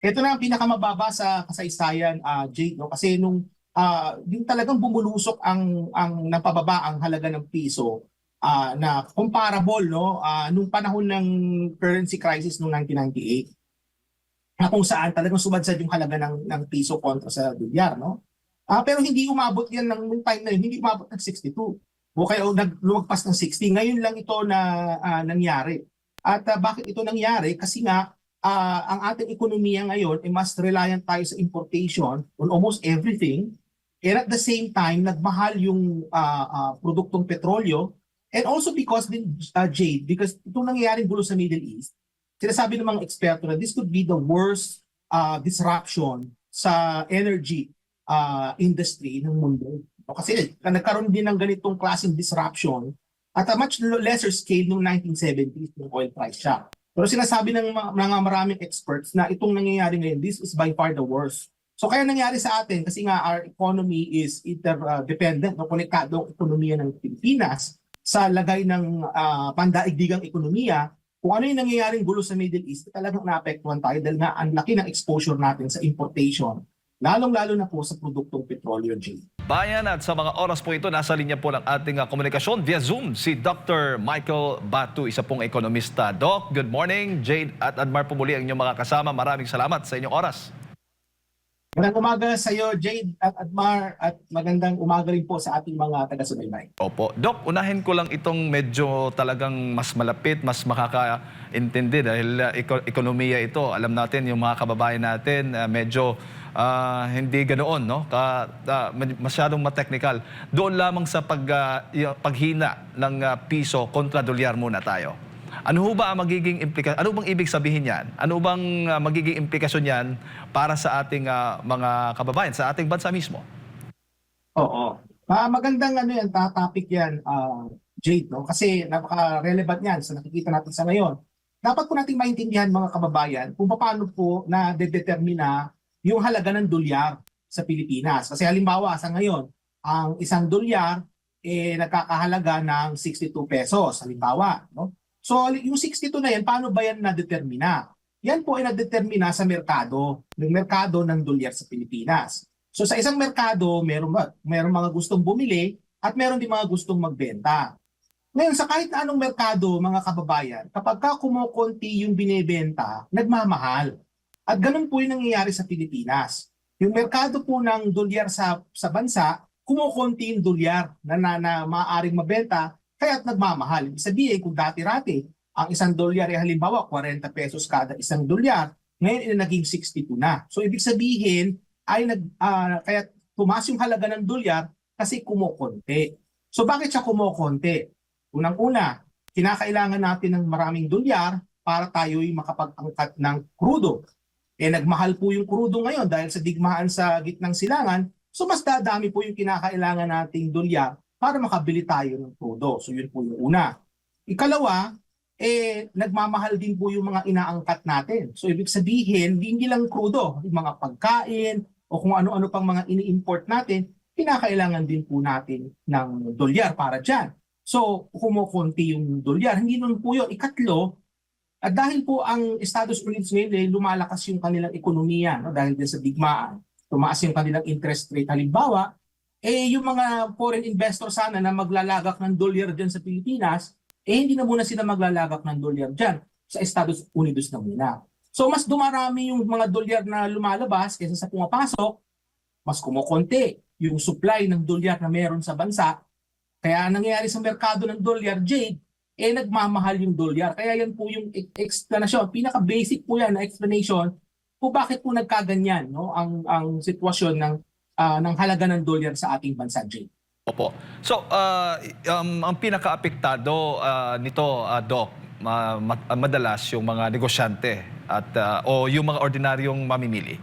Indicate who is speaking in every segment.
Speaker 1: Ito na ang pinakamababa sa kasaysayan, Jake, no? Kasi yung talagang bumulusok ang napababa ang halaga ng piso, na comparable, no, nung panahon ng currency crisis noong 1998, na kung saan talagang sumadsad yung halaga ng piso kontra sa dolyar, no? Pero hindi umabot yan nung time na yun, hindi umabot ng 62. O kaya lumagpas ng 60. Ngayon lang ito na nangyari. At bakit ito nangyari? Kasi nga, ang ating ekonomiya ngayon ay mas reliant tayo sa importation on almost everything. And at the same time, nagmahal yung produktong petrolyo. And also because din, Jade, because itong nangyayaring gulo sa Middle East, sinasabi ng mga eksperto na this could be the worst disruption sa energy industry ng mundo. Kasi nagkaroon din ng ganitong klaseng disruption at a much lesser scale noong 1970s ng oil price shock. Pero sinasabi ng mga maraming experts na itong nangyayari ngayon, this is by far the worst. So kaya nangyari sa atin kasi nga our economy is interdependent, no, konektado ang ekonomiya ng Pilipinas sa lagay ng pandaigdigang ekonomiya. Kung ano yung nangyayaring gulo sa Middle East, talagang naapektuhan tayo dahil nga ang laki ng exposure natin sa importation, lalong-lalo na po sa produktong petrolyo, Jay.
Speaker 2: Bayan, at sa mga oras po ito, nasa linya po ng ating komunikasyon via Zoom si Dr. Michael Batu, isa pong ekonomista. Doc, good morning. Jade at Admar po muli ang inyong mga kasama. Maraming salamat sa inyong oras.
Speaker 1: Magandang umaga sa iyo, Jade at Admar, at magandang umaga rin po sa ating mga taga-subaybay.
Speaker 2: Opo. Doc, unahin ko lang itong medyo talagang mas malapit, mas makakaintindi dahil ekonomiya ito. Alam natin, yung mga kababayan natin, medyo hindi ganoon, no? Masyadong ma-technical. Doon lamang sa paghina ng piso kontra dolyar muna tayo. Ano ho ba ang magiging implikasyon? Ano bang ibig sabihin yan? Ano bang magiging implikasyon yan para sa ating mga kababayan, sa ating bansa mismo?
Speaker 1: Oo. Magandang topic yan, Jade, no? Kasi napaka-relevant yan sa nakikita natin sa ngayon. Dapat po nating maintindihan, mga kababayan, kung paano po na determina yung halaga ng dolyar sa Pilipinas. Kasi halimbawa, sa ngayon, ang isang dolyar nagkakahalaga ng 62 pesos, halimbawa, no? So, yung 62 na yan, paano ba yan na-determina? Yan po ay na-determina sa merkado, ng merkado ng dolyar sa Pilipinas. So, sa isang merkado, meron mga gustong bumili at meron din mga gustong magbenta. Ngayon, sa kahit na anong merkado, mga kababayan, kapag kumukonti yung binebenta, nagmamahal. At ganun po yung nangyayari sa Pilipinas. Yung merkado po ng dolyar sa bansa, kumukonti yung dolyar na maaaring mabenta, kaya't nagmamahal. Ibig sabihin, kung dati-rati, ang isang dolyar ay halimbawa 40 pesos kada isang dolyar, ngayon ay naging 62 na. So ibig sabihin, kaya tumaas yung halaga ng dolyar kasi kumukonti. So bakit siya kumukonti? Unang-una, kinakailangan natin ng maraming dolyar para tayo'y makapag-angkat ng krudo. Nagmahal po yung krudo ngayon dahil sa digmaan sa gitnang silangan, so mas dadami po yung kinakailangan nating dolyar para makabili tayo ng krudo. So yun po yung una. Ikalawa, nagmamahal din po yung mga inaangkat natin. So ibig sabihin, hindi lang krudo, yung mga pagkain o kung ano-ano pang mga ini-import natin, kinakailangan din po natin ng dolyar para dyan. So kumukunti yung dolyar. Hindi nun po yun. Ikatlo, at dahil po ang Estados Unidos ngayon lumalakas yung kanilang ekonomiya, no? Dahil din sa digmaan, tumaas yung kanilang interest rate. Halimbawa, yung mga foreign investor sana na maglalagak ng dolyar dyan sa Pilipinas, hindi na muna sila maglalagak ng dolyar dyan sa Estados Unidos na muna. So mas dumarami yung mga dolyar na lumalabas kaysa sa pumapasok, mas kumukonti yung supply ng dolyar na meron sa bansa. Kaya nangyayari sa merkado ng dolyar, Jade, nagmamahal yung dolyar. Kaya yan po yung explanation, pinaka-basic po yan na explanation kung bakit po nagkaganyan, no? Ang sitwasyon ng halaga ng dolyar sa ating bansa, Jay.
Speaker 2: Opo. So, ang pinaka-apektado nito, Doc, madalas yung mga negosyante at o yung mga ordinaryong mamimili.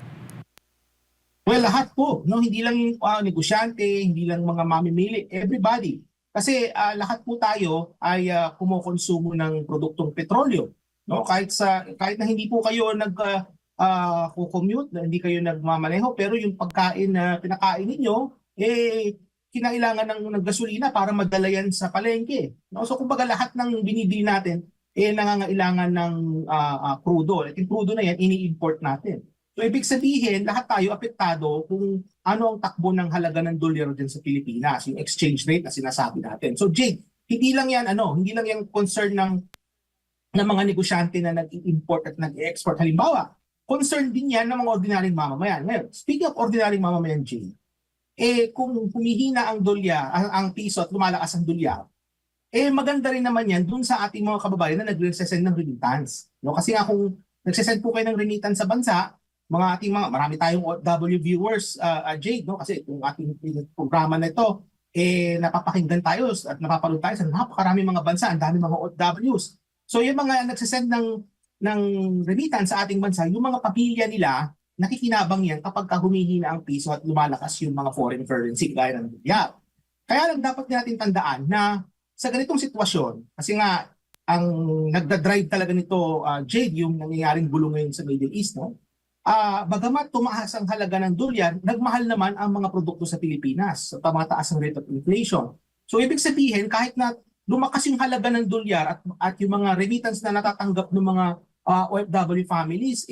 Speaker 1: Well, lahat po, no? Hindi lang yung negosyante, hindi lang mga mamimili, everybody. Kasi lahat po tayo ay kumukonsumo ng produktong petrolyo, no? Kahit na hindi po kayo commute, hindi kayo nagmamaneho, pero yung pagkain na pinakain ninyo, kinailangan ng gasolina para madala yan sa palengke. No? So kumbaga lahat ng binibili natin, nangangailangan ng crudo. At yung crudo na yan, ini-import natin. So ibig sabihin, lahat tayo apektado kung ano ang takbo ng halaga ng dolyar din sa Pilipinas, yung exchange rate na sinasabi natin. So Jake, hindi lang yan concern ng mga negosyante na nag-import at nag-export. Halimbawa, concern din yan ng mga ordinaryong mamamayan. Ngayon, speaking of ordinaryong mamamayan, Jake, kung humihina ang dolyar, ang piso at lumalakas ang dolyar, maganda rin naman yan dun sa ating mga kababayan na nagre-send ng remittance. No? Kasi nga kung nagsesend po kayo ng remittance sa bansa, marami tayong OFW viewers, Jade, no? Kasi yung ating programa na ito, napapakinggan tayo at napapanood tayo sa napakarami mga bansa, ang dami mga OFWs. So yung mga nagsesend ng remittance sa ating bansa, yung mga pamilya nila, nakikinabang yan kapag humihina ang piso at lumalakas yung mga foreign currency gaya ng dolyar. Kaya lang dapat natin tandaan na sa ganitong sitwasyon, kasi nga ang nagda-drive talaga nito, Jade, yung nangyayaring gulo ngayon sa Middle East, no? Bagamat tumaas ang halaga ng dolyar, nagmahal naman ang mga produkto sa Pilipinas sa tumataas ang rate of inflation. So ibig sabihin, kahit na lumakas yung halaga ng dolyar at yung mga remittance na natatanggap ng mga OFW families,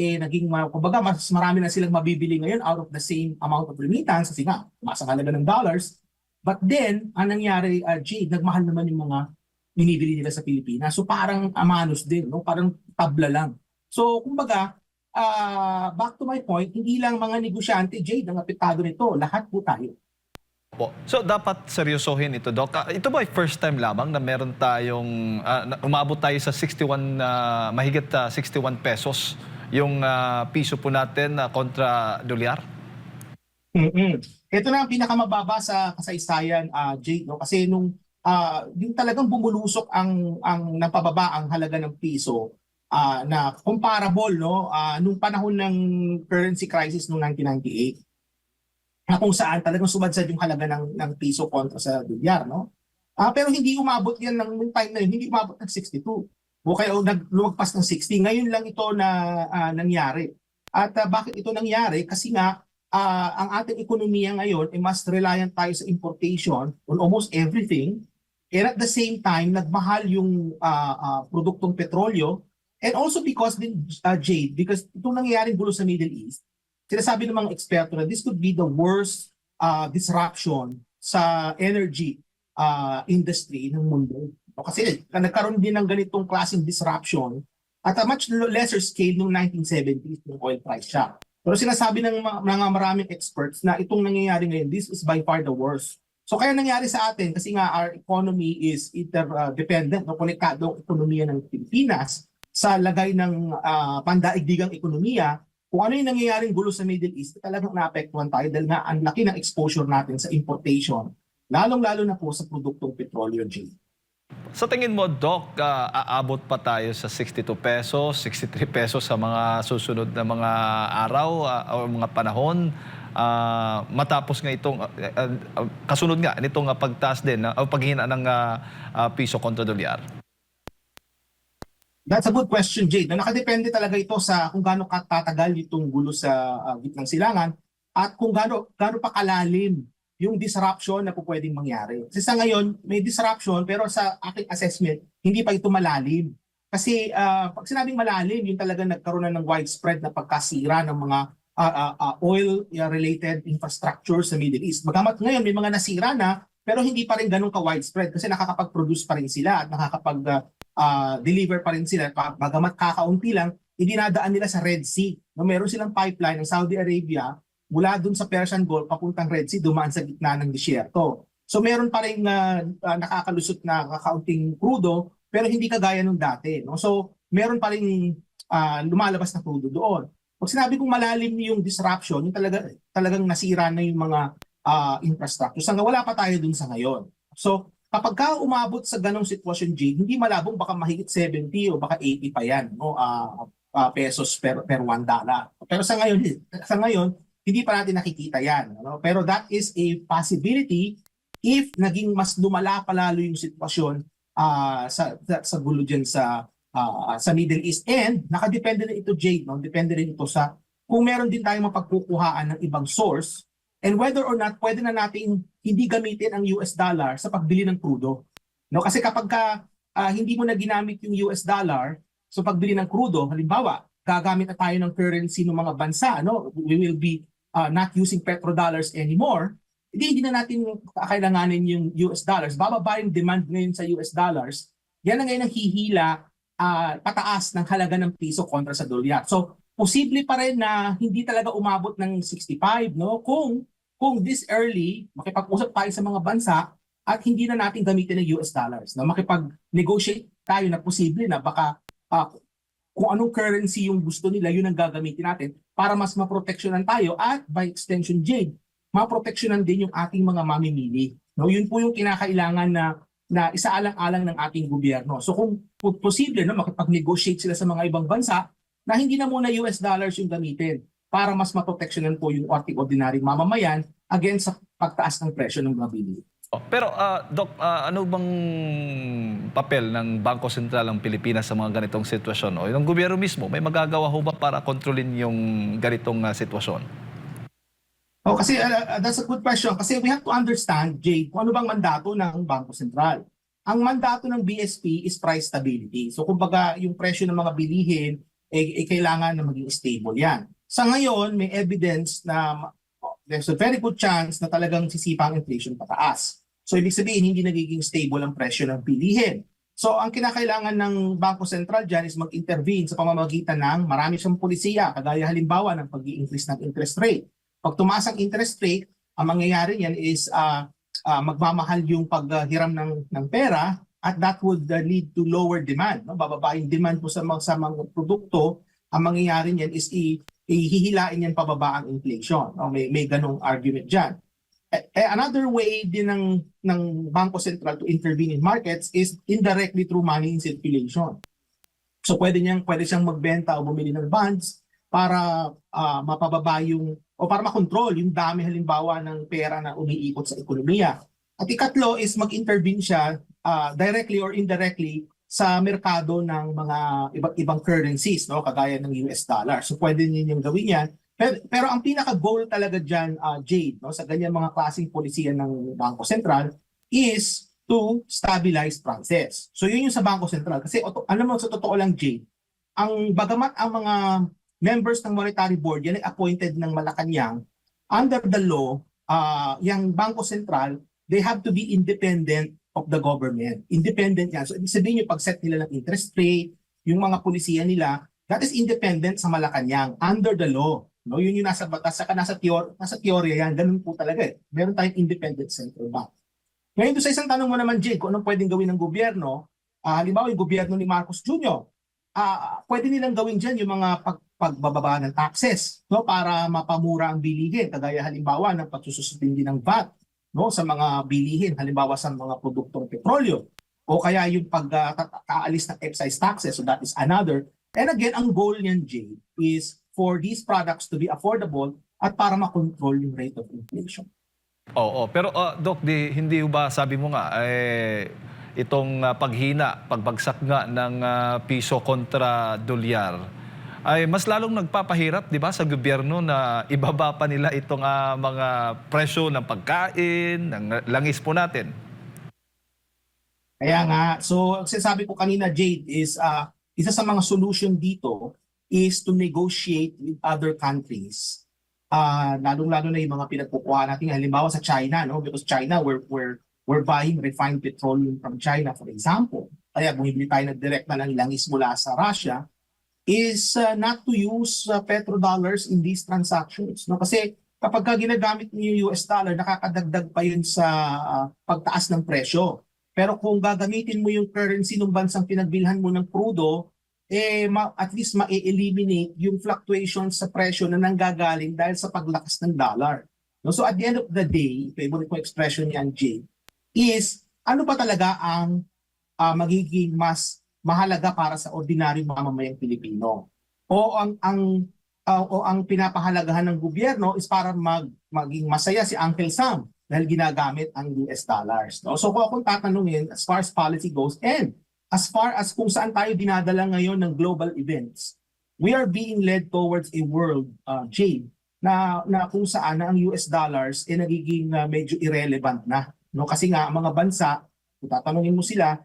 Speaker 1: kumbaga mas marami na silang mabibili ngayon out of the same amount of remittance kasi nga, tumaas ang halaga ng dollars. But then, ang nangyari, Jade, nagmahal naman yung mga binibili nila sa Pilipinas. So parang amanos din, no? Parang tabla lang. So kumbaga, back to my point, hindi lang mga negosyante, Jade, ang apektado nito. Lahat po tayo.
Speaker 2: So dapat seryosohin ito, Doc. Ito ba ay first time lamang na meron tayong, umabot tayo sa 61, mahigit 61 pesos yung piso po natin kontra dolyar?
Speaker 1: Ito na ang pinakamababa sa kasaysayan, Jade, no? Kasi yung talagang bumulusok ang napababa ang halaga ng piso, na comparable, no, nung panahon ng currency crisis noong 1998, na kung saan talagang sumadsad yung halaga ng piso kontra sa dolyar, no? Pero hindi umabot yan nung time na yun, hindi umabot ng 62. O kaya lumagpas ng 60. Ngayon lang ito na nangyari. At bakit ito nangyari? Kasi nga ang ating ekonomiya ngayon ay mas reliant tayo sa importation on almost everything. And at the same time, nagmahal yung produktong petrolyo. And also because Jade, because itong nangyayaring gulo sa Middle East, sinasabi ng mga eksperto na this could be the worst disruption sa energy industry ng mundo. Kasi nagkaroon din ng ganitong klaseng disruption at a much lesser scale noong 1970s ng oil price shock. Pero sinasabi ng mga maraming experts na itong nangyayari ngayon, this is by far the worst. So kaya nangyari sa atin kasi nga our economy is interdependent, no, konektado ang ekonomiya ng Pilipinas sa lagay ng pandaigdigang ekonomiya. Kung ano yung nangyayaring gulo sa Middle East, talagang naapektuhan tayo dahil nga ang laki ng exposure natin sa importation, lalong-lalo na po sa produktong petrolyo, G.
Speaker 2: Sa tingin mo, Doc, aabot pa tayo sa 62 pesos, 63 pesos sa mga susunod na mga araw o mga panahon? Matapos nga itong, kasunod nga nitong pagtaas din, o paghina ng piso kontra dolyar?
Speaker 1: That's a good question, Jade. Nakadepende talaga ito sa kung gaano katatagal itong gulo sa gitnang silangan at kung gaano pa kalalim yung disruption na po pwedeng mangyari. Kasi sa ngayon, may disruption pero sa aking assessment, hindi pa ito malalim. Kasi pag sinabing malalim, yung talaga nagkaroon na ng widespread na pagkasira ng mga oil-related infrastructure sa Middle East. Bagamat ngayon may mga nasira na, pero hindi pa rin ganun ka-widespread kasi nakakapag-produce pa rin sila at nakakapag-deliver pa rin sila. Bagamat kakaunti lang, idinadaan nila sa Red Sea. No, meron silang pipeline ng Saudi Arabia mula dun sa Persian Gulf papuntang Red Sea, dumaan sa gitna ng disyerto. So meron pa rin nakakalusot na kakaunting crudo, pero hindi kagaya nung dati. No? So meron pa rin lumalabas na crudo doon. Pag sinabi kong malalim yung disruption, yung talagang nasira na yung mga infrastructure. Wala pa tayo dun sa ngayon. So kapag ka umabot sa ganong sitwasyon, G, hindi malabong baka mahigit 70 o baka 80 pa yan, no? Pesos per $1. Pero sa ngayon, hindi pa natin nakikita yan. No? Pero that is a possibility if naging mas lumala palalo yung sitwasyon sa gulo dyan sa Middle East. And nakadepende na ito, Jade, no? Depende rin ito sa kung meron din tayong mapagkukuhaan ng ibang source and whether or not pwede na nating hindi gamitin ang US dollar sa pagbili ng crudo. No? Kasi kapag hindi mo na ginamit yung US dollar sa pagbili ng crudo, halimbawa, gagamit na tayo ng currency ng mga bansa, no? We will be not using petrodollars anymore. Hindi na natin kakailanganin yung US dollars. Bababa yung demand ngayon sa US dollars. Yan na ngayon ang hihila pataas ng halaga ng piso kontra sa dolyar. So, posible pa rin na hindi talaga umabot ng 65, no? Kung this early, makipag-usap tayo sa mga bansa at hindi na natin gamitin ng US dollars. No? Makipag-negotiate tayo na posible na baka kung anong currency yung gusto nila, yun ang gagamitin natin para mas maproteksyonan tayo at by extension, Jade, maproteksyonan din yung ating mga mamimili. No? Yun po yung kinakailangan na isaalang-alang ng ating gobyerno. So kung posible, no, makipag-negotiate sila sa mga ibang bansa na hindi na muna US dollars yung gamitin para mas maproteksyonan po yung ating ordinaryong mamamayan against sa pagtaas ng presyo ng mga bilihin.
Speaker 2: Pero Doc, ano bang papel ng Bangko Sentral ng Pilipinas sa mga ganitong sitwasyon? O yung gobyerno mismo, may magagawa ho ba para kontrolin yung ganitong sitwasyon?
Speaker 1: Kasi that's a good question. Kasi we have to understand, Jay, kung ano bang mandato ng Bangko Sentral. Ang mandato ng BSP is price stability. So kumbaga, yung presyo ng mga bilihin, kailangan na maging stable yan. Sa ngayon, may evidence na there's a very good chance na talagang sisipa ang inflation pataas. So ibig sabihin, hindi nagiging stable ang presyo ng bilihin. So ang kinakailangan ng Bangko Sentral dyan is mag-intervene sa pamamagitan ng marami siyang polisiya, kagaya halimbawa ng pag-i-increase ng interest rate. Pag tumaas ang interest rate, ang mangyayari niyan is magmamahal yung paghiram ng pera at that would lead to lower demand. No? Bababa yung demand po sa mga produkto. Ang mangyayari niyan is ihihilain yan pababa ang inflation. No? May ganong argument dyan. Another way din ng Bangko Sentral to intervene in markets is indirectly through money in circulation. So pwede siyang magbenta o bumili ng bonds para mapababa o para makontrol yung dami halimbawa ng pera na umiikot sa ekonomiya. At ikatlo is mag-intervene siya directly or indirectly sa merkado ng mga iba't ibang currencies, no, kagaya ng US dollar. So pwede ninyong gawin yan. Pero ang pinaka-goal talaga dyan, Jade, no, sa ganyan mga klaseng polisiya ng Bangko Sentral is to stabilize prices. So yun yung sa Bangko Sentral. Kasi alam mo, sa totoo lang, Jade, bagamat ang mga members ng Monetary Board, yan ay appointed ng Malacanang, under the law, yung Bangko Sentral, they have to be independent of the government. Independent yan. So ibig sabihin yung pag-set nila ng interest rate, yung mga polisiya nila, that is independent sa Malacanang, under the law. No, yun yung nasa batas, saka nasa teorya yan, ganun po talaga eh. Meron tayong independent central bank. Ngayon doon sa isang tanong mo naman, Jake, kung anong pwedeng gawin ng gobyerno, halimbawa yung gobyerno ni Marcos Jr., pwede nilang gawin dyan yung mga pagbababa ng taxes, no, para mapamura ang bilihin, kagaya halimbawa ng pagsususpindi ng VAT, no, sa mga bilihin, halimbawa sa mga produktong petrolyo, o kaya yung pagkaalis ng excise taxes, so that is another. And again, ang goal niyan, Jay, is for these products to be affordable at para makontrol yung rate of inflation.
Speaker 2: Oo, pero Doc, hindi ba sabi mo nga, itong pagbagsak nga ng piso kontra dolyar, ay mas lalong nagpapahirap, di ba, sa gobyerno na ibaba pa nila itong mga presyo ng pagkain, ng langis po natin.
Speaker 1: Kaya nga, so sinasabi ko kanina, Jade, is isa sa mga solution dito is to negotiate with other countries. Lalong-lalo na yung mga pinagkukuha natin, halimbawa sa China, no? Because China, we're buying refined petroleum from China, for example. Kaya bumibili tayo ng direct na ng langis mula sa Russia, is not to use petrodollars in these transactions. No? Kasi kapag ginagamit niyo yung US dollar, nakakadagdag pa yun sa pagtaas ng presyo. Pero kung gagamitin mo yung currency ng bansang pinagbilhan mo ng crudo, at least ma-eliminate yung fluctuations sa presyo na nanggagaling dahil sa paglakas ng dollar. No? So at the end of the day, favorite ko expression yan, Jay, is ano ba talaga ang magiging mas mahalaga para sa ordinaryong mamamayang Pilipino? O ang pinapahalagahan ng gobyerno is para maging masaya si Uncle Sam dahil ginagamit ang US dollars. No? So kung akong tatanungin as far as policy goes and as far as kung saan tayo dinadala ngayon ng global events, we are being led towards a world, Jay, na kung saan na ang US dollars nagiging medyo irrelevant na. No? Kasi nga, ang mga bansa, kung tatanungin mo sila,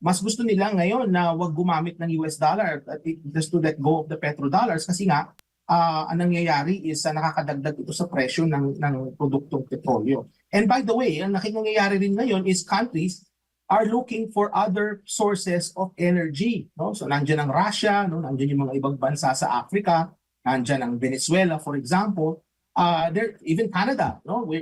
Speaker 1: mas gusto nila ngayon na wag gumamit ng US dollar at just to let go of the petrodollars kasi nga ang nangyayari is nakakadagdag ito sa presyo ng produktong petrolyo. And by the way, ang nangyayari rin ngayon is countries are looking for other sources of energy. No? So nandiyan ang Russia, no? Nandiyan yung mga ibang bansa sa Africa, nandiyan ang Venezuela, for example. There, even Canada, no? We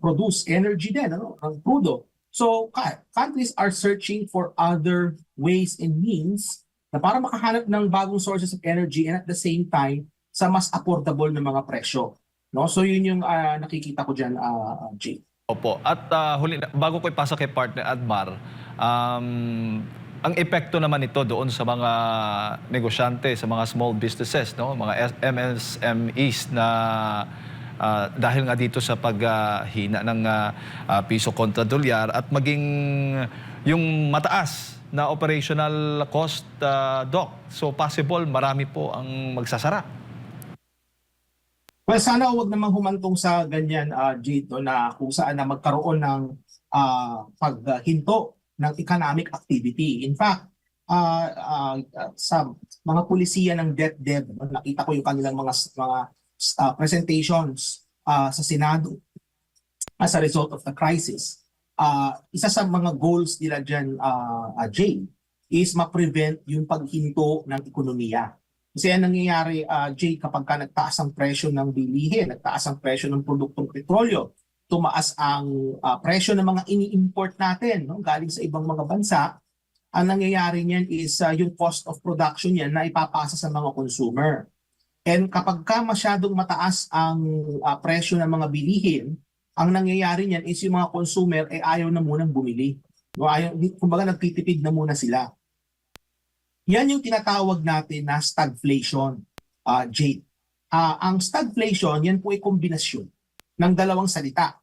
Speaker 1: produce energy din, no? Ang crudo. So countries are searching for other ways and means na para makahanap ng bagong sources of energy and at the same time sa mas affordable na mga presyo. No? So yun yung nakikita ko dyan, Jay.
Speaker 2: Opo. At bago ko ipasa kay partner Admar, ang epekto naman ito doon sa mga negosyante, sa mga small businesses, no? Mga MSMEs na dahil nga dito sa paghina ng piso kontra dolyar at maging yung mataas na operational cost, Doc. So possible marami po ang magsasara.
Speaker 1: Well, sana huwag namang humantong sa ganyan, Jito, na kung saan na magkaroon ng paghinto ng economic activity. In fact, sa mga pulisiya ng DepEd, nakita ko yung kanilang mga presentations sa Senado as a result of the crisis. Isa sa mga goals nila dyan, Jay, is ma-prevent yung paghinto ng ekonomiya. Kasi ang nangyayari, Jay, kapag ka nagtaas ang presyo ng bilihin, nagtaas ang presyo ng produktong petrolyo, tumaas ang presyo ng mga ini-import natin, no, galing sa ibang mga bansa, ang nangyayari niyan is yung cost of production niyan na ipapasa sa mga consumer. And kapag ka masyadong mataas ang presyo ng mga bilihin, ang nangyayari niyan is yung mga consumer ay ayaw na munang bumili. No, kumbaga nagtitipid na muna sila. Yan yung tinatawag natin na stagflation, Jade. Ang stagflation, yan po ay kombinasyon ng dalawang salita.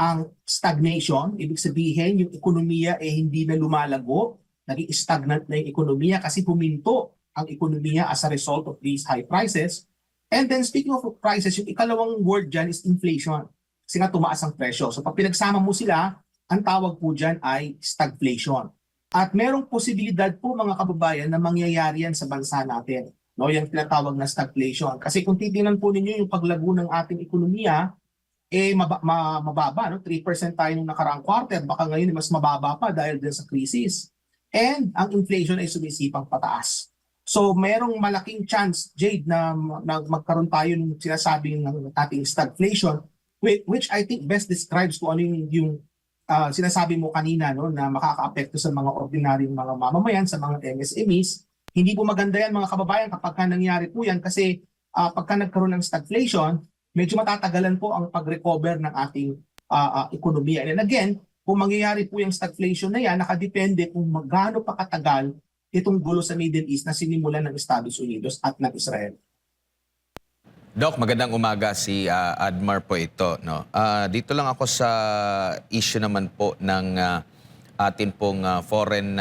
Speaker 1: Ang stagnation, ibig sabihin yung ekonomiya ay hindi na lumalago, naging stagnant na yung ekonomiya kasi huminto ang ekonomiya as a result of these high prices. And then speaking of prices, yung ikalawang word dyan is inflation. Kasi nga tumaas ang presyo. So pag pinagsama mo sila, ang tawag po dyan ay stagflation. At merong posibilidad po mga kababayan na mangyayari yan sa bansa natin. No, yung tinatawag na stagflation. Kasi kung titingnan po ninyo yung paglago ng ating ekonomiya, mababa. No? 3% tayo nung nakaraang quarter. Baka ngayon mas mababa pa dahil din sa crisis. And ang inflation ay sumisipang pataas. So merong malaking chance, Jade, na magkaroon tayo ng sinasabing ng ating stagflation, which I think best describes kung ano yung sinasabi mo kanina, no, na makakaapekto sa mga ordinaryong mga mamamayan, sa mga MSMEs. Hindi po maganda yan mga kababayan kapag nangyari po yan kasi pagka nagkaroon ng stagflation, medyo matatagalan po ang pag-recover ng ating ekonomiya. And again, kung mangyayari po yung stagflation na yan, nakadepende kung magano pa katagal itong gulo sa Middle East na sinimulan ng Estados Unidos at ng Israel.
Speaker 3: Doc, magandang umaga, si Admar po ito. No? Dito lang ako sa issue naman po ng atin pong foreign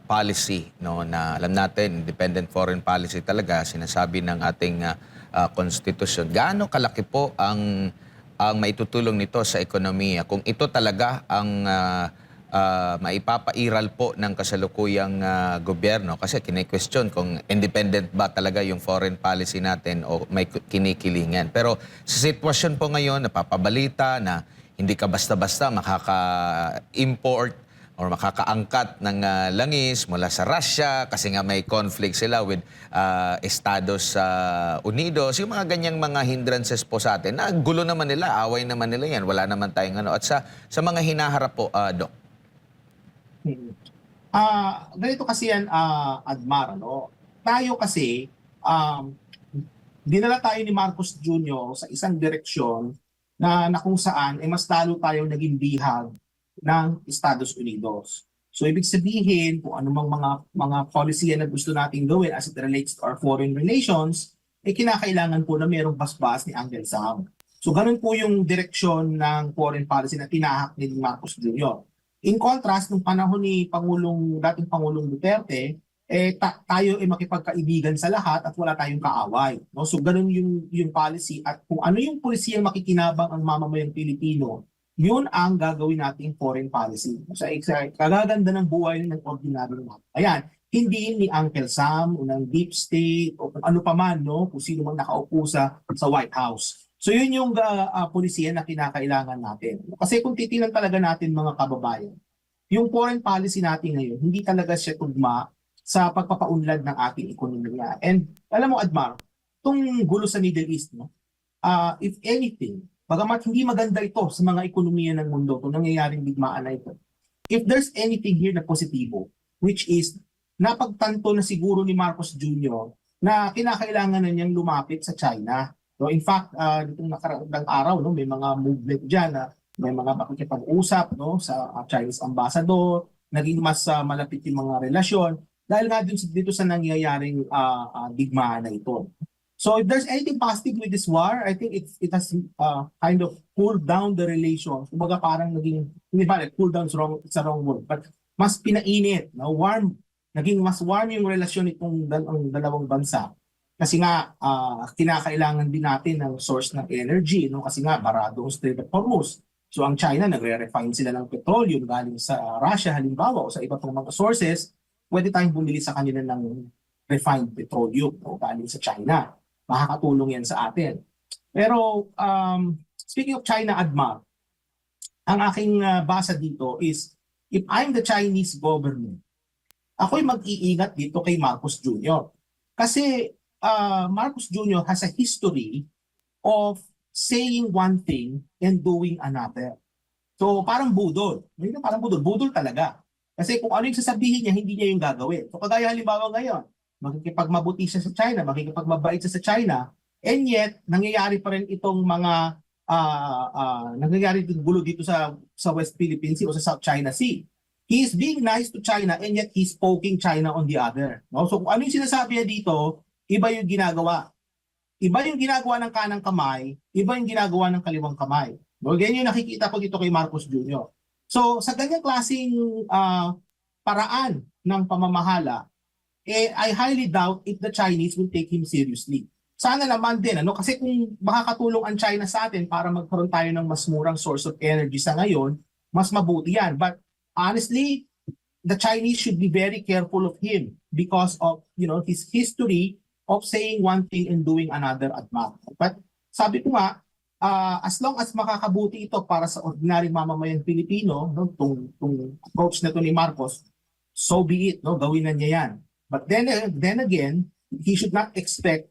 Speaker 3: policy. No? Na alam natin, independent foreign policy talaga, sinasabi ng ating konstitusyon. Gaano kalaki po ang maitutulong nito sa ekonomiya? Kung ito talaga ang maipapairal po ng kasalukuyang gobyerno, kasi kine-question kung independent ba talaga yung foreign policy natin o may kinikilingan. Pero sa sitwasyon po ngayon, napapabalita na hindi ka basta-basta makaka-import or makakaangkat ng langis mula sa Russia kasi nga may conflict sila with Estados Unidos. Yung mga ganyang mga hindrances po sa atin, gulo naman nila, away naman nila yan, wala naman tayong ano. At sa mga hinaharap po, Doc.
Speaker 1: Ganito kasi yan, Admar, no? Tayo kasi, dinala tayo ni Marcos Jr. sa isang direksyon na kung saan mas lalo tayong naging bihag ng Estados Unidos. So ibig sabihin, kung anumang mga policy na gusto nating gawin as it relates to our foreign relations, kinakailangan po na mayroong basbas ni Uncle Sam. So ganun po yung direksyon ng foreign policy na tinahak ni Marcos Jr. In contrast, nung panahon ni dating Pangulong Duterte, tayo ay makipagkaibigan sa lahat at wala tayong kaaway. No? So ganun yung policy at kung ano yung polisiyang makikinabang ang mamamayang Pilipino yun ang gagawin nating foreign policy. Sa kagaganda ng buhay ng ordinaryo natin. Ayan, hindi ni Uncle Sam o ng deep state o kung ano pa man, no, kung sino man nakaupo sa White House. So yun yung polisiya na kinakailangan natin. Kasi kung titingnan talaga natin mga kababayan, yung foreign policy natin ngayon, hindi talaga siya tugma sa pagpapaunlad ng ating ekonomiya. And alam mo, Admar, itong gulo sa Middle East, no, if anything, bagamat hindi maganda ito sa mga ekonomiya ng mundo, kung nangyayaring digmaan na ito, if there's anything here na positibo, which is napagtanto na siguro ni Marcos Jr. na kinakailangan na niyang lumapit sa China. So in fact, ditong nakaraang araw, no, may mga movement dyan na may mga pakikipag-usap, no, sa Chinese ambassador, naging mas malapit yung mga relasyon dahil nga dito sa nangyayaring digmaan na ito. So if there's anything positive with this war, I think it has kind of cooled down the relations. Kumbaga parang naging, hindi ba, cool down is wrong, it's a wrong word, but mas pinainit, no, warm, naging mas warm yung relasyon nitong dalawang bansa. Kasi nga, kinakailangan din natin ng source ng energy, no, kasi nga, barado ang Strait of Hormuz. So ang China, nagre-refine sila ng petroleum galing sa Russia halimbawa o sa iba pang mga sources, pwede tayong bumili sa kanila ng refined petroleum o galing sa China. Makakatulong yan sa atin. Pero speaking of China, Admar, ang aking basa dito is, if I'm the Chinese government, ako'y mag-iingat dito kay Marcos Jr. Kasi Marcos Jr. has a history of saying one thing and doing another. So parang budol. Parang budol. Budol talaga. Kasi kung ano yung sasabihin niya, hindi niya yung gagawin. So kagaya halimbawa ngayon, makikipagmabuti siya sa China, makikipagmabait siya sa China, and yet, nangyayari pa rin itong mga nangyayari itong gulo dito sa West Philippine Sea o sa South China Sea. He is being nice to China and yet he's poking China on the other. No? So kung ano yung sinasabi niya dito, iba yung ginagawa. Iba yung ginagawa ng kanang kamay, iba yung ginagawa ng kaliwang kamay. No? Ganyan yung nakikita ko dito kay Marcos Jr. So sa ganyang klaseng paraan ng pamamahala, I highly doubt if the Chinese will take him seriously. Sana naman din, ano? Kasi kung makakatulong ang China sa atin para magkaroon tayo ng mas murang source of energy sa ngayon, mas mabuti yan. But honestly, the Chinese should be very careful of him because of, you know, his history of saying one thing and doing another at Admar. But sabi ko nga, as long as makakabuti ito para sa ordinaryong mamamayan Pilipino, no, tong approach na to ni Marcos, so be it, no, gawin na niya yan. But then again, he should not expect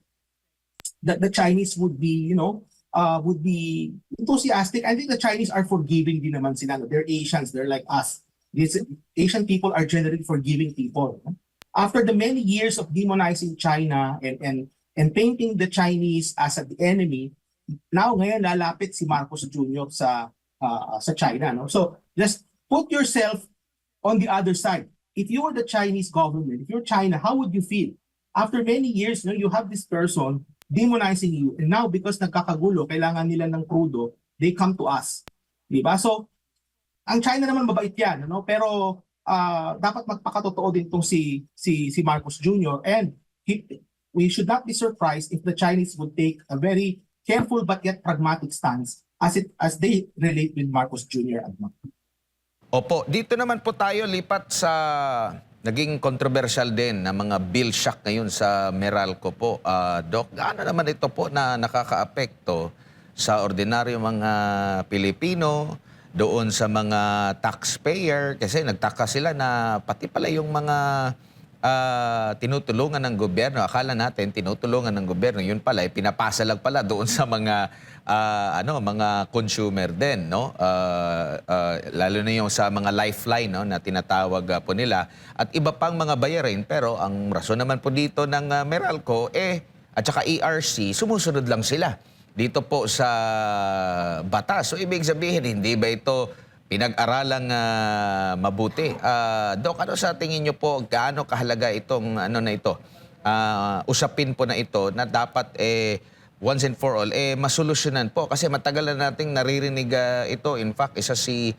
Speaker 1: that the Chinese would be, you know, would be enthusiastic. I think the Chinese are forgiving din naman sila. They're Asians, they're like us. These Asian people are generally forgiving people. After the many years of demonizing China and painting the Chinese as the enemy, now ngayon lalapit si Marcos Jr. sa China, no? So just put yourself on the other side. If you were the Chinese government, if you're China, how would you feel? After many years, no, you have this person demonizing you, and now because nagkakagulo, kailangan nila ng crudo, they come to us. Diba? So ang China naman mabait yan, no? Pero dapat magpakatotoo din itong si Marcos Jr. And we should not be surprised if the Chinese would take a very careful but yet pragmatic stance as they relate with Marcos Jr.
Speaker 3: Opo, dito naman po tayo lipat sa naging controversial din na mga bill shock ngayon sa Meralco po. Doc, gaano naman ito po na nakakaapekto sa ordinaryo mga Pilipino, doon sa mga taxpayer, kasi nagtaka sila na pati pala yung mga tinutulungan ng gobyerno, akala natin tinutulungan ng gobyerno, yun pala pinapasa lang pala doon sa mga mga consumer din, no? Lalo na yung sa mga lifeline, no, na tinatawag po nila, at iba pang mga bayarin. Pero ang rason naman po dito ng Meralco at saka ERC, sumusunod lang sila dito po sa batas. So ibig sabihin, hindi ba ito pinag-aralang mabuti? Doc, ano sa tingin niyo po, gaano kahalaga itong na ito, usapin po na ito na dapat once and for all masolusyonan po? Kasi matagal na nating naririnig ito. In fact, isa si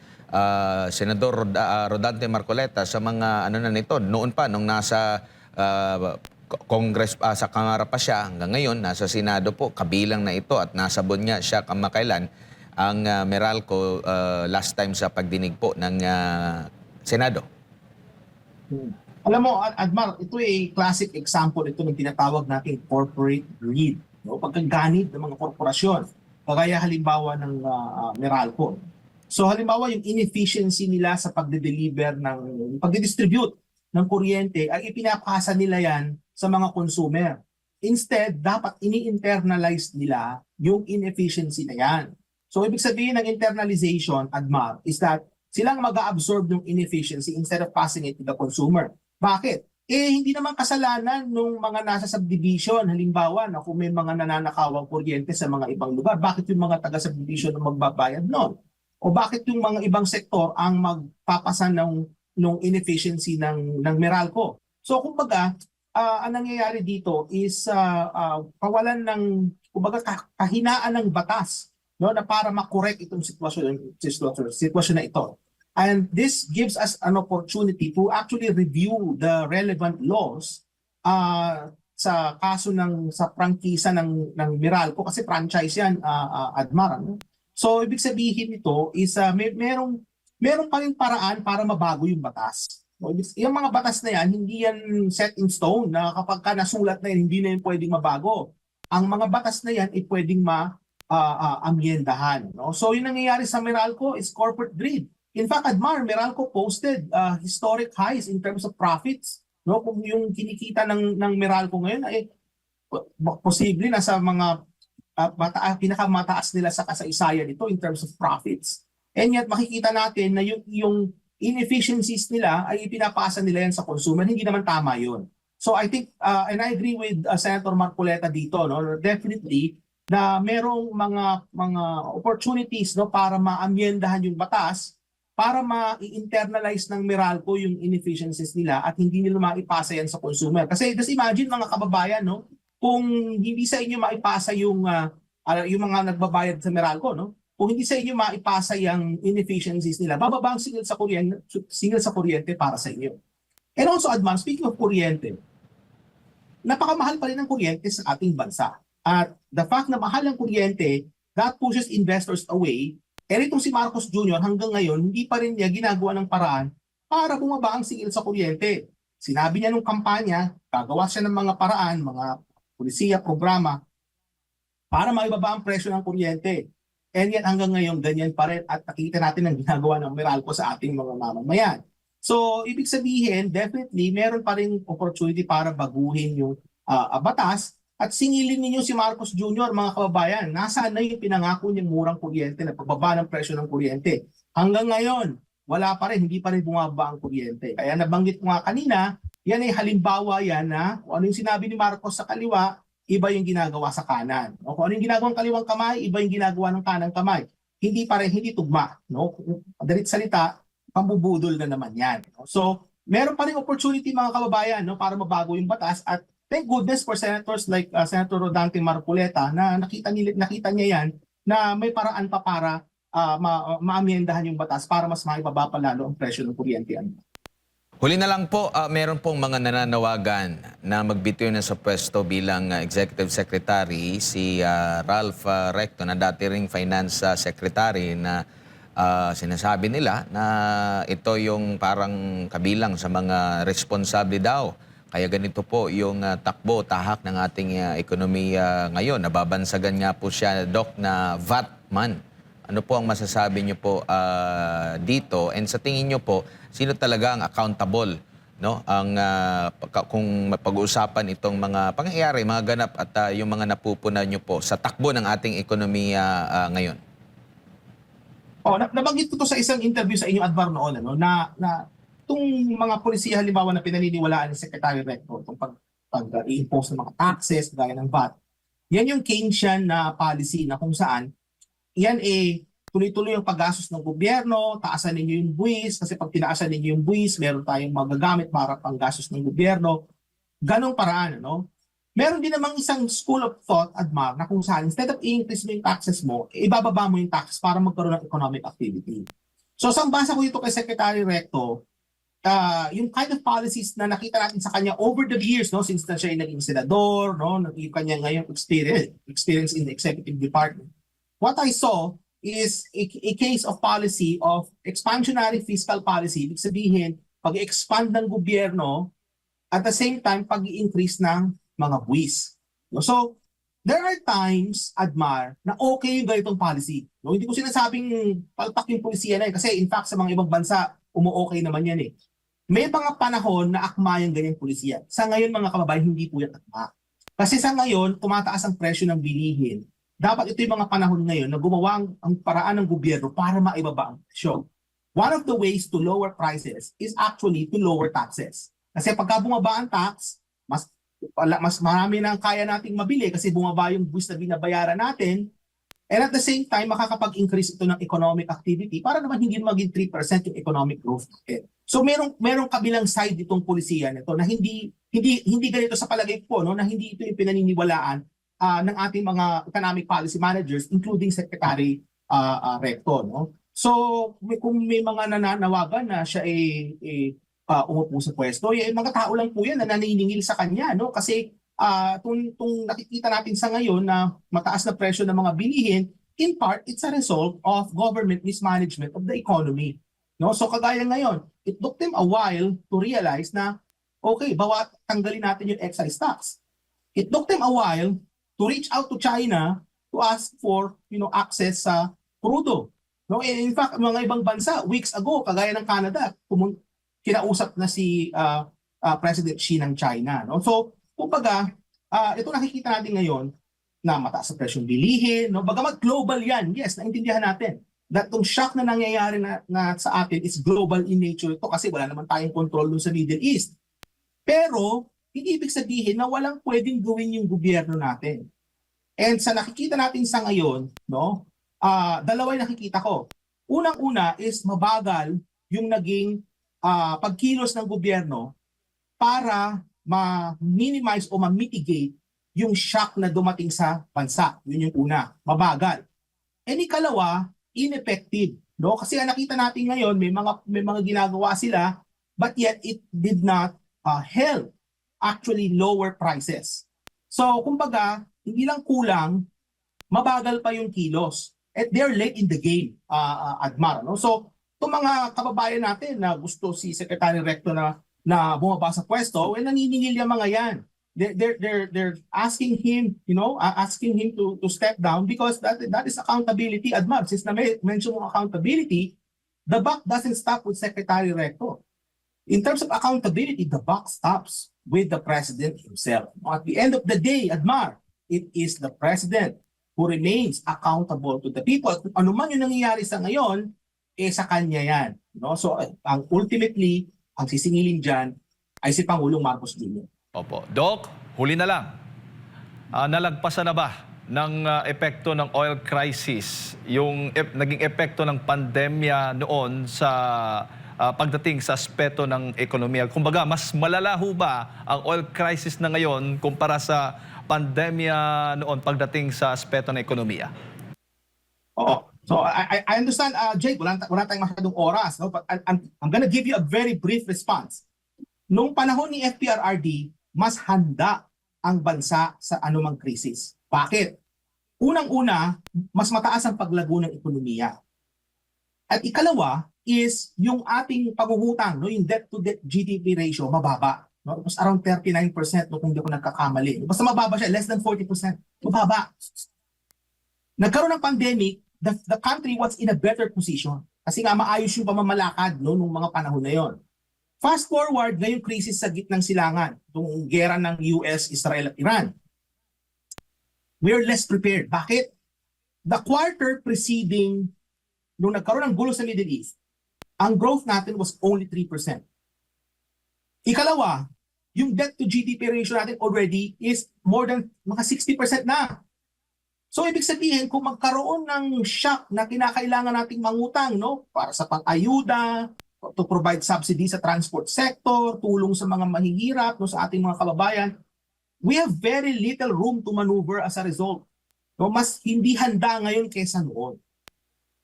Speaker 3: Senador Rodante Marcoleta sa mga na nito noon pa nung nasa Congress, sa Kamara pa siya, hanggang ngayon nasa Senado po, kabilang na ito at nasabon niya siya kamakailan. ang Meralco last time sa pagdinig po ng Senado?
Speaker 1: Alam mo, Admar, ito ay classic example ito ng tinatawag nating corporate greed. No? Pagkaganit ng mga korporasyon. Kagaya halimbawa ng Meralco. So halimbawa yung inefficiency nila sa pagde-deliver pagde-distribute ng kuryente ay ipinapasa nila yan sa mga consumer. Instead, dapat ini-internalize nila yung inefficiency na yan. So ibig sabihin ng internalization, Admar, is that silang mag-absorb yung inefficiency instead of passing it to the consumer. Bakit? Hindi naman kasalanan nung mga nasa subdivision. Halimbawa, na kung may mga nananakawang kuryente sa mga ibang lugar, bakit yung mga taga-subdivision ang magbabayad nun? O bakit yung mga ibang sektor ang magpapasa ng inefficiency ng Meralco? So, kumbaga, ang nangyayari dito is kawalan ng, kumbaga, kahinaan ng batas, no, na para makorek itong sitwasyon na ito. And this gives us an opportunity to actually review the relevant laws sa kaso sa prangkisa ng Meralco, kasi franchise yan, Admar. No? So ibig sabihin nito is meron pa rin paraan para mabago yung batas. No? Yung mga batas na yan, hindi yan set in stone na kapag ka nasulat na yan, hindi na yan pwedeng mabago. Ang mga batas na yan ay pwedeng amyendahan. No? So yung nangyayari sa Meralco is corporate greed. In fact, Admar, Meralco posted historic highs in terms of profits. No, kung yung kinikita ng Meralco ngayon ay posible na sa mga pinakamataas nila sa kasaysayan nito in terms of profits. And yet makikita natin na yung inefficiencies nila ay ipinapasa nila yan sa consumer. Hindi naman tama yun. So I think, and I agree with Senator Marcoleta dito, no, definitely na merong mga opportunities, no, para maamyendahan yung batas, para ma-internalize ng Meralco yung inefficiencies nila at hindi nila maipasa yan sa consumer. Kasi just imagine mga kababayan, no, kung hindi sa inyo maipasa yung mga nagbabayad sa Meralco, no, kung hindi sa inyo maipasa yung inefficiencies nila, bababa ang singil sa kuryente para sa inyo. And also, Adman, speaking of kuryente, napakamahal pa rin ang kuryente sa ating bansa. At the fact na mahal ang kuryente, that pushes investors away. Itong si Marcos Jr. hanggang ngayon, hindi pa rin niya ginagawa ng paraan para bumaba ang singil sa kuryente. Sinabi niya nung kampanya, gagawa siya ng mga paraan, mga pulisiya, programa, para maibaba ang presyo ng kuryente. And yet hanggang ngayon, ganyan pa rin at nakita natin ang ginagawa ng Meralco sa ating mga mamamayan. So, ibig sabihin, definitely, meron pa rin opportunity para baguhin yung batas. At singilin ninyo si Marcos Jr., mga kababayan, nasaan na yung pinangako niyang murang kuryente na pagbaba ng presyo ng kuryente? Hanggang ngayon, wala pa rin, hindi pa rin bumaba ang kuryente. Kaya nabanggit ko nga kanina, yan ay halimbawa yan na kung ano yung sinabi ni Marcos sa kaliwa, iba yung ginagawa sa kanan. O kung ano yung ginagawa ng kaliwang kamay, iba yung ginagawa ng kanang kamay. Hindi pa rin, hindi tugma. No? Madalit salita, pambubudol na naman yan. So, meron pa rin opportunity mga kababayan, no, para mabago yung batas at thank goodness for senators like Senator Rodante Marcoleta na nakita niya yan na may paraan pa para maamyendahan yung batas para mas maibaba pa lalo ang presyo ng kuryente.
Speaker 3: Huli na lang po, meron pong mga nananawagan na magbitiw na sa pwesto bilang Executive Secretary si Ralph Recto na dati ring Finance Secretary na sinasabi nila na ito yung parang kabilang sa mga responsable daw. Kaya ganito po yung takbo, tahak ng ating ekonomiya ngayon. Nababansagan nga po siya, Doc, na VAT man. Ano po ang masasabi niyo po dito? And sa tingin niyo po, sino talaga ang accountable, no? Ang kung pag-uusapan itong mga pangyayari, mga ganap at yung mga napupunan niyo po sa takbo ng ating ekonomiya ngayon?
Speaker 1: Nabanggit ko to sa isang interview sa inyo, Advar, noon, ano, na itong mga polisiya halimbawa na pinaniniwalaan ni Secretary Recto, itong pag-i-impose ng mga taxes, gaya ng VAT, yan yung Keynesian na policy na kung saan, yan tuloy-tuloy yung paggastos ng gobyerno, taasan ninyo yung buwis, kasi pag tinaasan ninyo yung buwis, meron tayong magagamit para panggastos ng gobyerno. Ganong paraan, no? Meron din namang isang school of thought, Admar, na kung saan, instead of i-increase mo yung taxes mo, ibababa mo yung taxes para magkaroon ng economic activity. So, sa basa ko dito kay Secretary Recto, yung kind of policies na nakita natin sa kanya over the years, no, since na siya ay naging senador, no, yung kanya ngayon experience in the executive department. What I saw is a case of policy of expansionary fiscal policy. Ibig sabihin, pag-expand ng gobyerno at the same time pag-i-increase ng mga buwis. No? So, there are times, Admar, na okay yung ganitong policy. No? Hindi ko sinasabing palpak yung polisiya na yun kasi in fact sa mga ibang bansa, umu-okay naman yan eh. May mga panahon na akma yung ganyang polisiya. Sa ngayon mga kababayan, hindi po yan akma. Kasi sa ngayon, tumataas ang presyo ng bilihin. Dapat ito yung mga panahon ngayon na gumawa ang paraan ng gobyerno para maibaba ang presyo. One of the ways to lower prices is actually to lower taxes. Kasi pagka bumaba ang tax, mas marami na ang kaya nating mabili kasi bumaba yung buwis na binabayaran natin. And at the same time, makakapag-increase ito ng economic activity para naman hindi maging 3% yung economic growth natin. So merong kabilang side ditong polisiya nito na hindi ganito sa palagay ko, no, na hindi ito yung pinaniniwalaan ng ating mga economic policy managers including Secretary Recto, no. So kung may mga nananawagan na siya umupo sa pwesto, mga tao lang po yan na naniningil sa kanya, no, kasi tung nakikita natin sa ngayon na mataas na presyo ng mga bilihin, in part, it's a result of government mismanagement of the economy. No? So kagaya ngayon, it took them a while to realize na, okay, tanggalin natin yung excise tax. It took them a while to reach out to China to ask for access sa crudo. No? In fact, mga ibang bansa, weeks ago, kagaya ng Canada, kinausap na si President Xi ng China. No? So, kumbaga, ito nakikita natin ngayon na mataas sa presyong bilihin, no? Bagamat global yan, yes, naintindihan natin that itong shock na nangyayari na sa atin is global in nature ito kasi wala naman tayong control dun sa Middle East. Pero, hindi ibig sabihin na walang pwedeng gawin yung gobyerno natin. And sa nakikita natin sa ngayon, no, dalawa yung nakikita ko. Unang-una is mabagal yung naging pagkilos ng gobyerno para ma-minimize o ma-mitigate yung shock na dumating sa bansa. Yun yung una, mabagal. And ikalawa, ineffective. No? Kasi nakita natin ngayon, may mga ginagawa sila, but yet it did not help actually lower prices. So, kumbaga, hindi lang kulang, mabagal pa yung kilos. At they're late in the game, Admar. No? So, itong mga kababayan natin na gusto si Secretary Recto na bumaba sa pwesto, naniningil yung mga yan. They're asking him, asking him to step down because that is accountability. Admar, since na-mention mo accountability, the buck doesn't stop with Secretary Recto. In terms of accountability, the buck stops with the President himself. At the end of the day, Admar, it is the President who remains accountable to the people. At ano man yung nangyayari sa ngayon, sa kanya yan. No? So, ultimately, ang sisingilin dyan ay si Pangulong Marcos Jr.
Speaker 2: Opo. Doc, huli na lang. Nalagpasan na ba ng epekto ng oil crisis yung naging epekto ng pandemya noon sa pagdating sa aspeto ng ekonomiya? Kumbaga, mas malala ho ba ang oil crisis na ngayon kumpara sa pandemya noon pagdating sa aspeto ng ekonomiya?
Speaker 1: Oo. So I understand, Jake, wala tayong masyadong oras, no? But I'm gonna give you a very brief response. Nung panahon ni FPRRD, mas handa ang bansa sa anumang krisis. Bakit? Unang-una, mas mataas ang paglago ng ekonomiya. At ikalawa is yung ating pangungutang, no? Yung debt-to-debt GDP ratio, mababa. No? It was around 39% no, kung hindi ko nagkakamali. Basta mababa siya, less than 40%. Mababa. Nagkaroon ng pandemic, the country was in a better position kasi nga maayos yung pamamalakad nung mga panahon na yon. Fast forward, ngayong krisis sa gitnang silangan, itong gera ng US, Israel at Iran. We are less prepared. Bakit? The quarter preceding nung nagkaroon ng gulo sa Middle East, ang growth natin was only 3%. Ikalawa, yung debt to GDP ratio natin already is more than mga 60% na. So ibig sabihin kung magkaroon ng shock na kinakailangan nating mangutang, no, para sa pang-ayuda, to provide subsidy sa transport sector, tulong sa mga mahihirap, no, sa ating mga kababayan, we have very little room to maneuver as a result. No, mas hindi handa ngayon kaysa noon.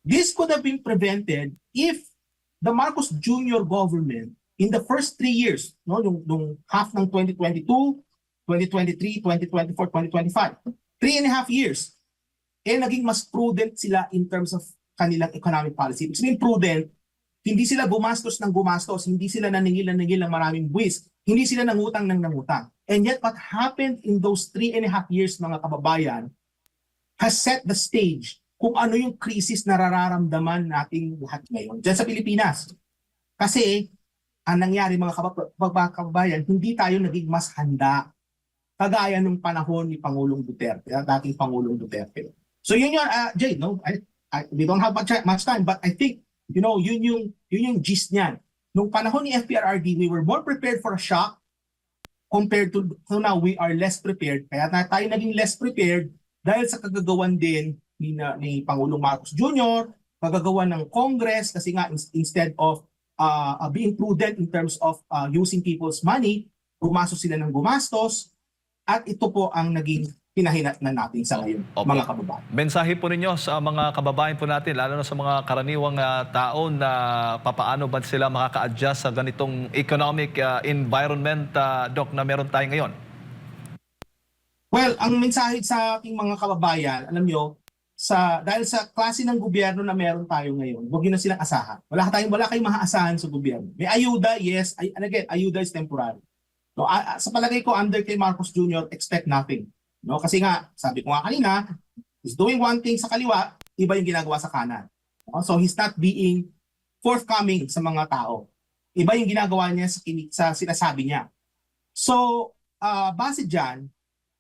Speaker 1: This could have been prevented if the Marcos Jr. government in the first 3 years, no, nung half ng 2022, 2023, 2024, 2025, 3.5 years, naging mas prudent sila in terms of kanilang economic policy. It's been prudent, hindi sila gumastos ng gumastos, hindi sila naningil ng maraming buwis, hindi sila nangutang ng nangutang. And yet what happened in those 3.5 years, mga kababayan, has set the stage kung ano yung krisis na nararamdaman nating lahat ngayon dyan sa Pilipinas. Kasi ang nangyari, mga kababayan, hindi tayo naging mas handa kagaya nung panahon ni Pangulong Duterte, dating Pangulong Duterte. So yun yun, Jay, no? We don't have much time, but I think, yun yung gist niyan. Nung panahon ni FPRRD, we were more prepared for a shock compared to now we are less prepared. Kaya tayo naging less prepared dahil sa kagagawan din ni Pangulong Marcos Jr., kagagawan ng Congress, kasi nga instead of being prudent in terms of using people's money, gumastos sila ng gumastos, at ito po ang naging pinahinatnan natin sa ngayon,
Speaker 2: Opo.
Speaker 1: mga kababayan.
Speaker 2: Mensahe po ninyo sa mga kababayan po natin, lalo na sa mga karaniwang tao na papaano ba sila makaka-adjust sa ganitong economic environment, Doc, na meron tayo ngayon?
Speaker 1: Well, ang mensahe sa ating mga kababayan, alam nyo, dahil sa klase ng gobyerno na meron tayo ngayon, huwag nyo na silang asahan. Wala kayong maaasahan sa gobyerno. May ayuda, yes, and again, ayuda is temporary. No, sa palagay ko, under kay Marcos Jr., expect nothing. No, kasi nga, sabi ko nga kanina, he's doing one thing sa kaliwa, iba yung ginagawa sa kanan. No? So he's not being forthcoming sa mga tao. Iba yung ginagawa niya sa sinasabi niya. So, base dyan,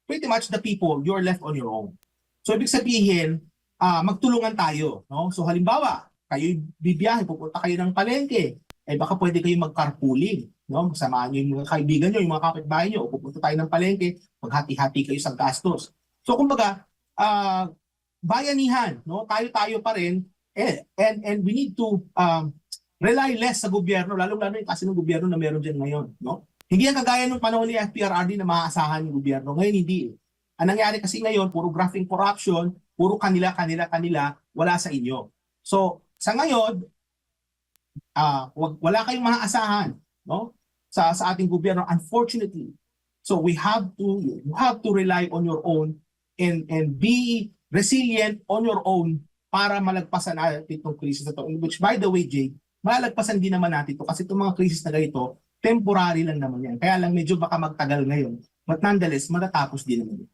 Speaker 1: pretty much the people, you're left on your own. So ibig sabihin, magtulungan tayo. No? So halimbawa, kayo bibiyahe, pupunta kayo ng palengke, baka pwede kayo mag-carpooling. No? Samahan nyo yung mga kaibigan nyo, yung mga kapitbahay nyo, o pupunta tayo ng palengke, maghati-hati kayo sa gastos. So kumbaga, bayanihan, no? Tayo-tayo pa rin, and we need to rely less sa gobyerno, lalo-lalo yung kasi ng gobyerno na meron dyan ngayon. No? Hindi yan kagaya ng panahon ni FPRRD na maaasahan yung gobyerno. Ngayon hindi. Ang nangyari kasi ngayon, puro grafting corruption, puro kanila, wala sa inyo. So sa ngayon, wala kayong maaasahan, no? Sa ating gobyerno, unfortunately. So you have to rely on your own and be resilient on your own para malagpasan natin itong krisis na ito. Which, by the way, Jay, malagpasan din naman natin ito kasi itong mga krisis na ganito, temporary lang naman yan. Kaya lang medyo baka magtagal ngayon. But nonetheless, matatapos din naman.